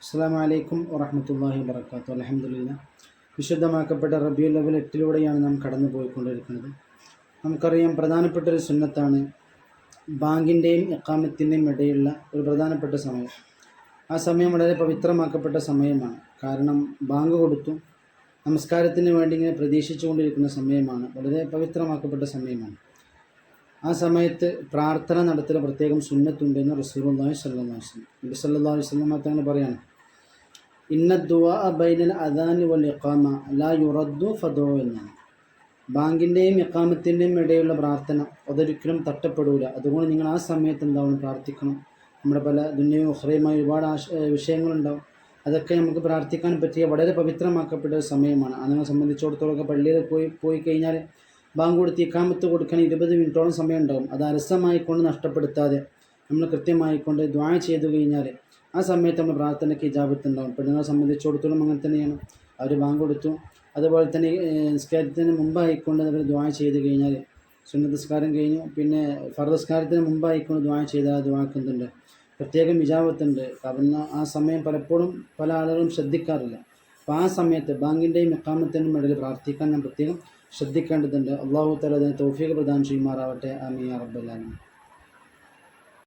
അസ്സലാമു അലൈക്കും വറഹ്മത്തുള്ളാഹി വബറകാതുഹു. അൽഹംദുലില്ലാ. വിശുദ്ധമാക്കപ്പെട്ട റബീഉൽ അവ്വൽ 8 നാം കടന്നു പോയിക്കൊണ്ടിരിക്കുന്നത്. നമുക്കറിയാം, പ്രധാനപ്പെട്ട ഒരു സുന്നത്താണ് ബാങ്കിൻ്റെയും ഇഖാമത്തിൻ്റെയും ഇടയിലുള്ള ഒരു പ്രധാനപ്പെട്ട സമയം. ആ സമയം വളരെ പവിത്രമാക്കപ്പെട്ട സമയമാണ്. കാരണം ബാങ്ക് കൊടുത്തു നമസ്കാരത്തിന് വേണ്ടി ഇങ്ങനെ പ്രതീക്ഷിച്ചു കൊണ്ടിരിക്കുന്ന സമയമാണ്. വളരെ പവിത്രമാക്കപ്പെട്ട സമയമാണ്. ആ സമയത്ത് പ്രാർത്ഥന നടത്തൽ പ്രത്യേകം സുന്നത്തുണ്ടെന്ന് റസൂലുള്ളാഹി സ്വല്ലല്ലാഹു അലൈഹി വസല്ലം നബി സല്ലല്ലാഹു അലൈഹി വസല്ലം തങ്ങൾ പറയാണ്, ഇന്ന ദുആ ബൈനൽ അദാനി വൽ ഇഖാമ ലാ യുറദ്ദു ഫദൂ എന്നാണ്. ബാങ്കിൻ്റെയും ഇഖാമത്തിൻ്റെയും ഇടയിലുള്ള പ്രാർത്ഥന അതൊരിക്കലും തട്ടപ്പെടൂല. അതുകൊണ്ട് നിങ്ങൾ ആ സമയത്ത് എന്താവണം, പ്രാർത്ഥിക്കണം. നമ്മുടെ പല ദുനിയയും ഉഖറയുമായ ഒരുപാട് വിഷയങ്ങളുണ്ടാവും. അതൊക്കെ നമുക്ക് പ്രാർത്ഥിക്കാൻ പറ്റിയ വളരെ പവിത്രമാക്കപ്പെട്ട ഒരു സമയമാണ്. അതിനെ സംബന്ധിച്ചിടത്തോളം പള്ളിയിൽ പോയി കഴിഞ്ഞാൽ ബാങ്ക് കൊടുത്ത് ഇഖാമത്ത് കൊടുക്കാൻ 20 മിനിറ്റോളം സമയം ഉണ്ടാകും. അത് അലസമായിക്കൊണ്ട് നഷ്ടപ്പെടുത്താതെ നമ്മൾ കൃത്യമായിക്കൊണ്ട് ദുആ ചെയ്തു കഴിഞ്ഞാൽ ആ സമയത്ത് നമ്മൾ പ്രാർത്ഥനയ്ക്ക് ഇജാബത്ത് ഉണ്ടാകും. പെണ്ണുങ്ങളെ സംബന്ധിച്ചിടത്തോളം അങ്ങനെ തന്നെയാണ്. അവർ ബാങ്ക് കൊടുത്തു, അതുപോലെ തന്നെ നിസ്കാരത്തിന് മുമ്പായിക്കൊണ്ട് അവർ ദുആ ചെയ്ത് കഴിഞ്ഞാൽ, സുന്നത്ത് നിസ്കാരം കഴിഞ്ഞു, പിന്നെ ഫർദ് നിസ്കാരത്തിന് മുമ്പായിക്കൊണ്ട് ദുആ ചെയ്താൽ ആ ദുആക്ക് എന്തുണ്ട്, പ്രത്യേകം ഇജാബത്തുണ്ട്. കാരണം ആ സമയം പലപ്പോഴും പല ആളുകളും ശ്രദ്ധിക്കാറില്ല. അപ്പോൾ ആ സമയത്ത് ബാങ്കിൻ്റെയും ഇഖാമത്തിൻ്റെയും ഇടയിൽ പ്രാർത്ഥിക്കാൻ നാം പ്രത്യേകം ശ്രദ്ധിക്കേണ്ടതുണ്ട്. അല്ലാഹു തആല അതിന് തൗഫീഖ് പ്രദാനം ചെയ്യുമാറാവട്ടെ. ആമീൻ യാ റബ്ബൽ ആലമീൻ.